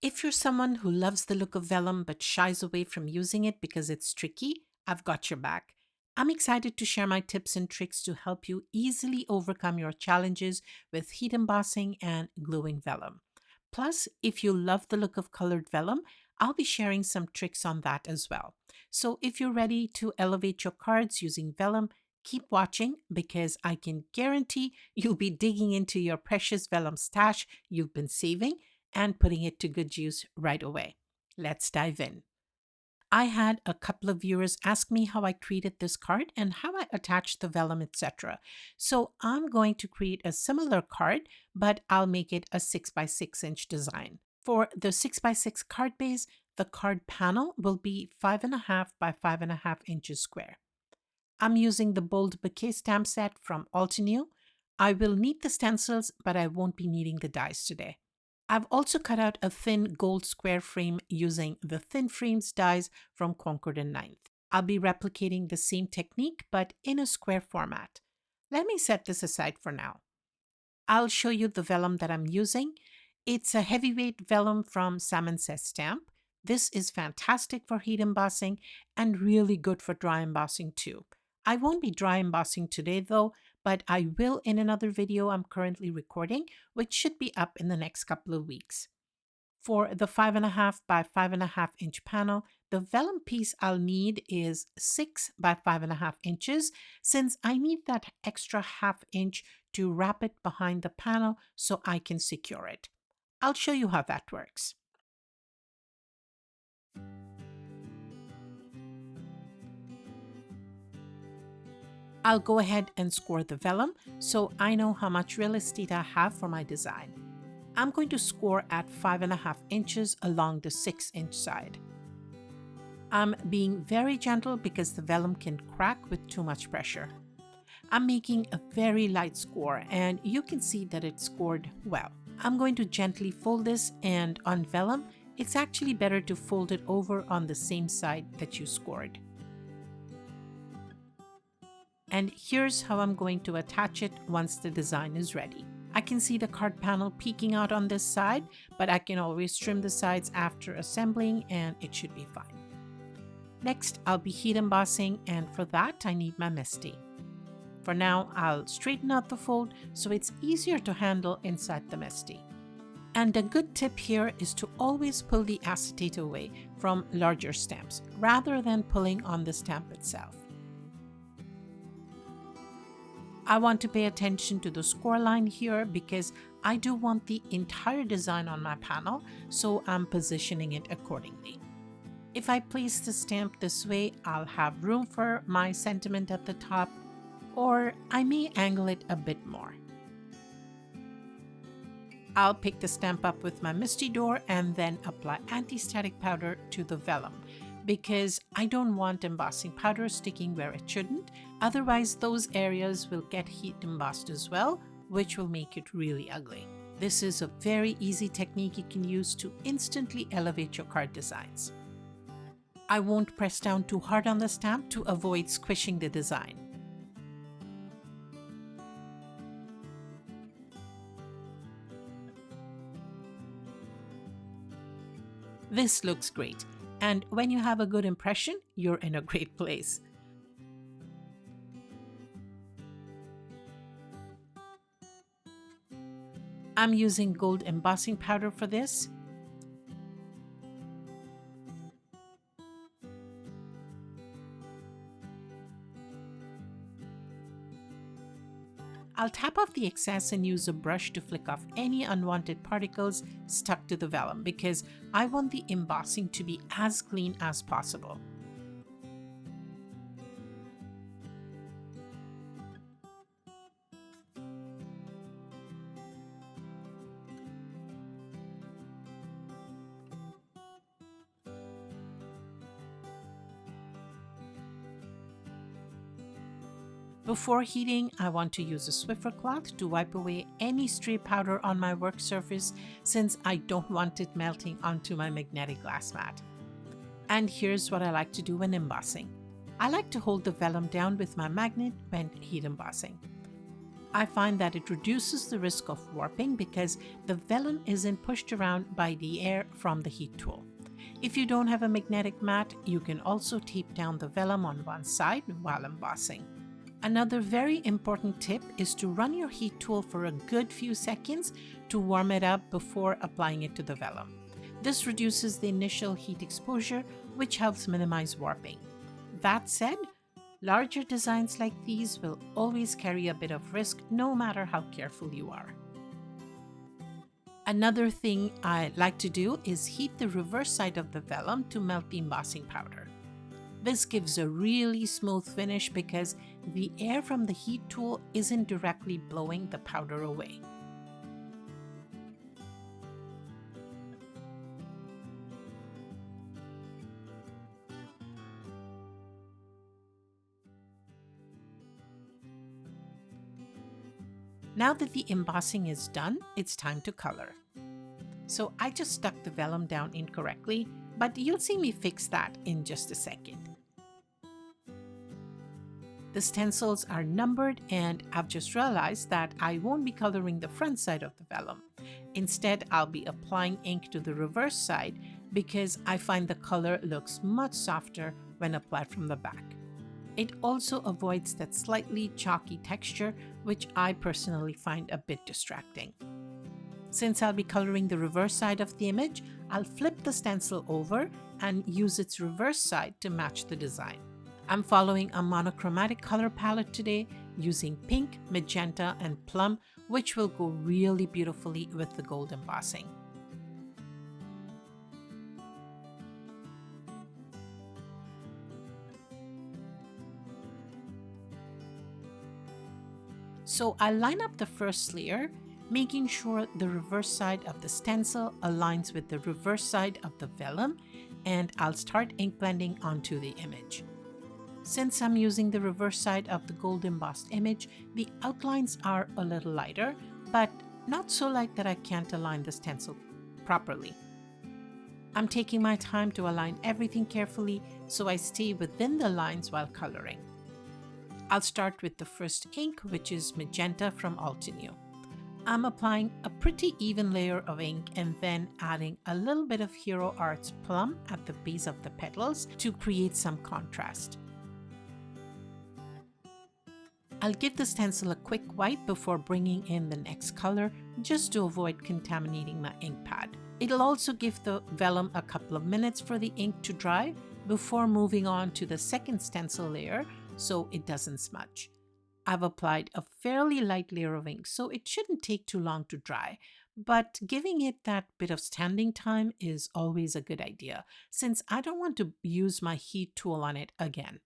If you're someone who loves the look of vellum but shies away from using it because it's tricky, I've got your back. I'm excited to share my tips and tricks to help you easily overcome your challenges with heat embossing and gluing vellum. Plus, if you love the look of colored vellum, I'll be sharing some tricks on that as well. So if you're ready to elevate your cards using vellum, keep watching because I can guarantee you'll be digging into your precious vellum stash you've been saving and putting it to good use right away. Let's dive in. I had a couple of viewers ask me how I created this card and how I attached the vellum, etc. So I'm going to create a similar card, but I'll make it a 6 by 6 inch design. For the 6 by 6 card base, the card panel will be 5.5 by 5.5 inches square. I'm using the Bold Bouquet stamp set from Altenew. I will need the stencils, but I won't be needing the dies today. I've also cut out a thin gold square frame using the Thin Frames dies from Concord and Ninth. I'll be replicating the same technique but in a square format. Let me set this aside for now. I'll show you the vellum that I'm using. It's a heavyweight vellum from Salmon Says Stamp. This is fantastic for heat embossing and really good for dry embossing too. I won't be dry embossing today though, but I will in another video I'm currently recording, which should be up in the next couple of weeks. For the 5.5 by 5.5 inch panel, the vellum piece I'll need is 6 by 5.5 inches, since I need that extra half inch to wrap it behind the panel so I can secure it. I'll show you how that works. I'll go ahead and score the vellum so I know how much real estate I have for my design. I'm going to score at 5.5 inches along the 6-inch side. I'm being very gentle because the vellum can crack with too much pressure. I'm making a very light score and you can see that it's scored well. I'm going to gently fold this, and on vellum, it's actually better to fold it over on the same side that you scored. And here's how I'm going to attach it once the design is ready. I can see the card panel peeking out on this side, but I can always trim the sides after assembling and it should be fine. Next, I'll be heat embossing, and for that I need my Misty. For now, I'll straighten out the fold so it's easier to handle inside the Misty. And a good tip here is to always pull the acetate away from larger stamps rather than pulling on the stamp itself. I want to pay attention to the score line here because I do want the entire design on my panel, so I'm positioning it accordingly. If I place the stamp this way, I'll have room for my sentiment at the top, or I may angle it a bit more. I'll pick the stamp up with my Misty Door and then apply anti-static powder to the vellum, because I don't want embossing powder sticking where it shouldn't, otherwise those areas will get heat embossed as well, which will make it really ugly. This is a very easy technique you can use to instantly elevate your card designs. I won't press down too hard on the stamp to avoid squishing the design. This looks great, and when you have a good impression, you're in a great place. I'm using gold embossing powder for this. I'll tap off the excess and use a brush to flick off any unwanted particles stuck to the vellum because I want the embossing to be as clean as possible. Before heating, I want to use a Swiffer cloth to wipe away any stray powder on my work surface since I don't want it melting onto my magnetic glass mat. And here's what I like to do when embossing. I like to hold the vellum down with my magnet when heat embossing. I find that it reduces the risk of warping because the vellum isn't pushed around by the air from the heat tool. If you don't have a magnetic mat, you can also tape down the vellum on one side while embossing. Another very important tip is to run your heat tool for a good few seconds to warm it up before applying it to the vellum. This reduces the initial heat exposure, which helps minimize warping. That said, larger designs like these will always carry a bit of risk no matter how careful you are. Another thing I like to do is heat the reverse side of the vellum to melt the embossing powder. This gives a really smooth finish because the air from the heat tool isn't directly blowing the powder away. Now that the embossing is done, it's time to color. So I just stuck the vellum down incorrectly, but you'll see me fix that in just a second. The stencils are numbered, and I've just realized that I won't be coloring the front side of the vellum. Instead, I'll be applying ink to the reverse side because I find the color looks much softer when applied from the back. It also avoids that slightly chalky texture, which I personally find a bit distracting. Since I'll be coloring the reverse side of the image, I'll flip the stencil over and use its reverse side to match the design. I'm following a monochromatic color palette today using pink, magenta, and plum, which will go really beautifully with the gold embossing. So I line up the first layer, making sure the reverse side of the stencil aligns with the reverse side of the vellum, and I'll start ink blending onto the image. Since I'm using the reverse side of the gold embossed image, the outlines are a little lighter, but not so light that I can't align the stencil properly. I'm taking my time to align everything carefully so I stay within the lines while coloring. I'll start with the first ink, which is magenta from Altenew. I'm applying a pretty even layer of ink and then adding a little bit of Hero Arts plum at the base of the petals to create some contrast. I'll give the stencil a quick wipe before bringing in the next color, just to avoid contaminating my ink pad. It'll also give the vellum a couple of minutes for the ink to dry before moving on to the second stencil layer so it doesn't smudge. I've applied a fairly light layer of ink, so it shouldn't take too long to dry, but giving it that bit of standing time is always a good idea, since I don't want to use my heat tool on it again.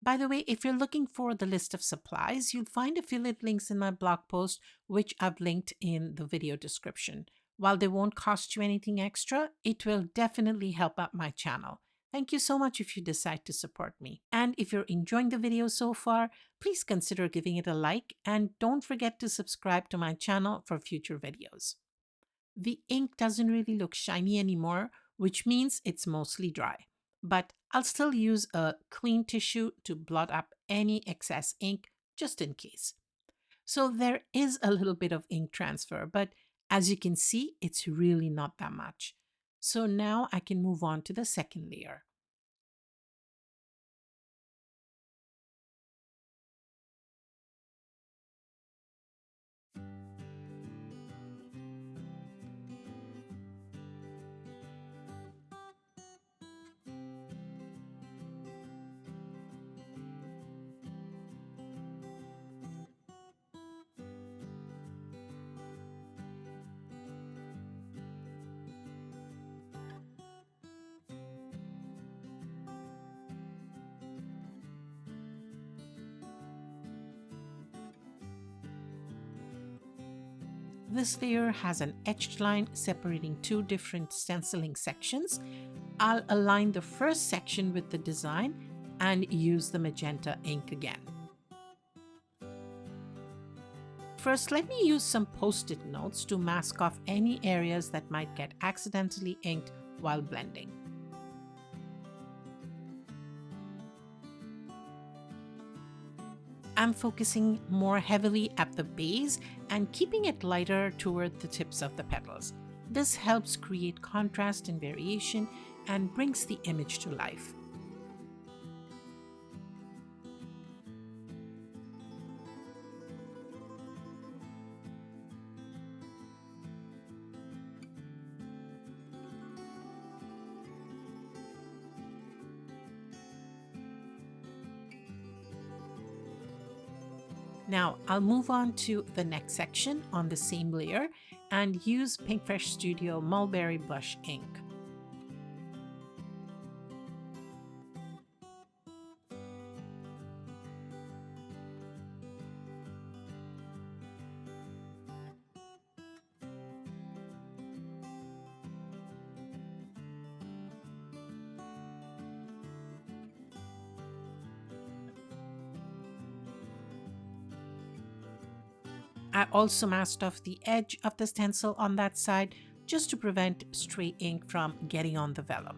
By the way, if you're looking for the list of supplies, you'll find affiliate links in my blog post, which I've linked in the video description. While they won't cost you anything extra, it will definitely help out my channel. Thank you so much if you decide to support me. And if you're enjoying the video so far, please consider giving it a like and don't forget to subscribe to my channel for future videos. The ink doesn't really look shiny anymore, which means it's mostly dry. But I'll still use a clean tissue to blot up any excess ink just in case. So there is a little bit of ink transfer, but as you can see, it's really not that much. So now I can move on to the second layer. This layer has an etched line separating two different stenciling sections. I'll align the first section with the design and use the magenta ink again. First, let me use some post-it notes to mask off any areas that might get accidentally inked while blending. I'm focusing more heavily at the base and keeping it lighter toward the tips of the petals. This helps create contrast and variation and brings the image to life. Now I'll move on to the next section on the same layer and use Pinkfresh Studio Mulberry Blush ink. I also masked off the edge of the stencil on that side just to prevent stray ink from getting on the vellum.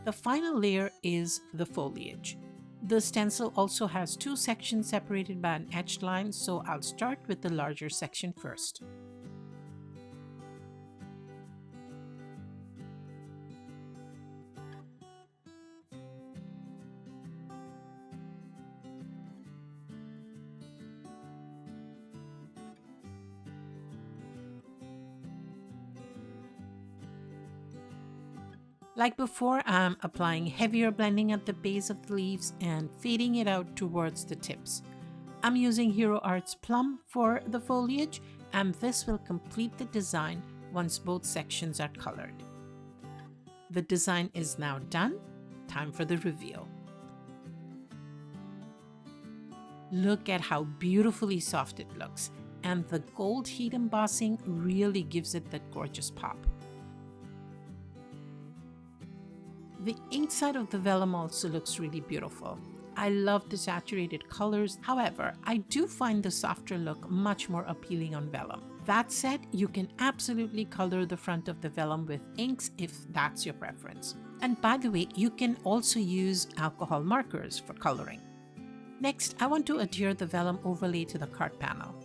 The final layer is the foliage. The stencil also has two sections separated by an etched line, so I'll start with the larger section first. Like before, I'm applying heavier blending at the base of the leaves and fading it out towards the tips. I'm using Hero Art's Plum for the foliage, and this will complete the design once both sections are colored. The design is now done. Time for the reveal. Look at how beautifully soft it looks, and the gold heat embossing really gives it that gorgeous pop. The inside of the vellum also looks really beautiful. I love the saturated colors. However, I do find the softer look much more appealing on vellum. That said, you can absolutely color the front of the vellum with inks if that's your preference. And by the way, you can also use alcohol markers for coloring. Next, I want to adhere the vellum overlay to the card panel.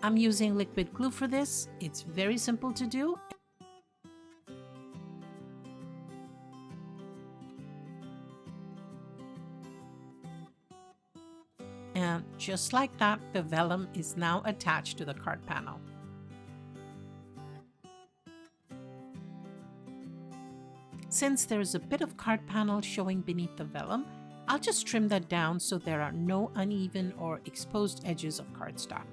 I'm using liquid glue for this. It's very simple to do. And just like that, the vellum is now attached to the card panel. Since there's a bit of card panel showing beneath the vellum, I'll just trim that down so there are no uneven or exposed edges of cardstock.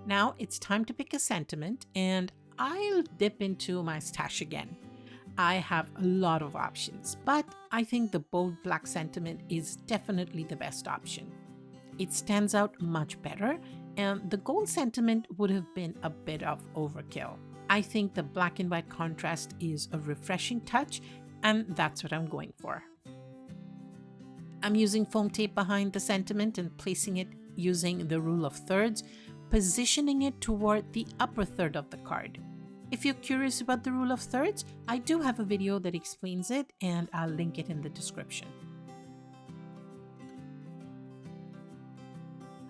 Now it's time to pick a sentiment, and I'll dip into my stash again. I have a lot of options, but I think the bold black sentiment is definitely the best option. It stands out much better, and the gold sentiment would have been a bit of overkill. I think the black and white contrast is a refreshing touch, and that's what I'm going for. I'm using foam tape behind the sentiment and placing it using the rule of thirds, positioning it toward the upper third of the card. If you're curious about the rule of thirds, I do have a video that explains it, and I'll link it in the description.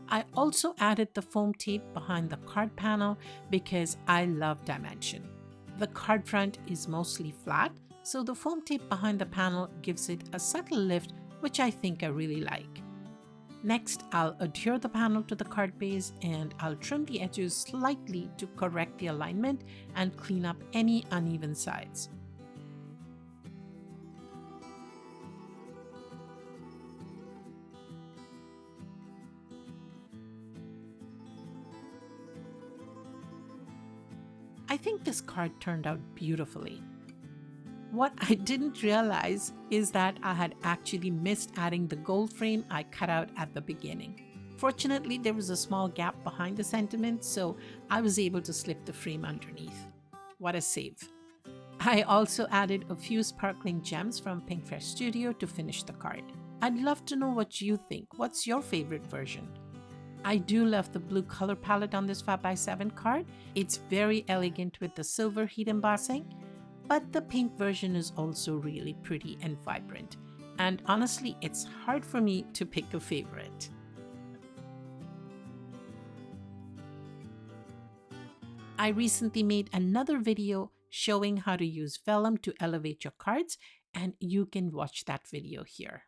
I also added the foam tape behind the card panel because I love dimension. The card front is mostly flat, so the foam tape behind the panel gives it a subtle lift, which I think I really like. Next, I'll adhere the panel to the card base, and I'll trim the edges slightly to correct the alignment and clean up any uneven sides. I think this card turned out beautifully. What I didn't realize is that I had actually missed adding the gold frame I cut out at the beginning. Fortunately, there was a small gap behind the sentiment, so I was able to slip the frame underneath. What a save. I also added a few sparkling gems from Pinkfresh Studio to finish the card. I'd love to know what you think. What's your favorite version? I do love the blue color palette on this 5x7 card. It's very elegant with the silver heat embossing, but the pink version is also really pretty and vibrant. And honestly, it's hard for me to pick a favorite. I recently made another video showing how to use vellum to elevate your cards, and you can watch that video here.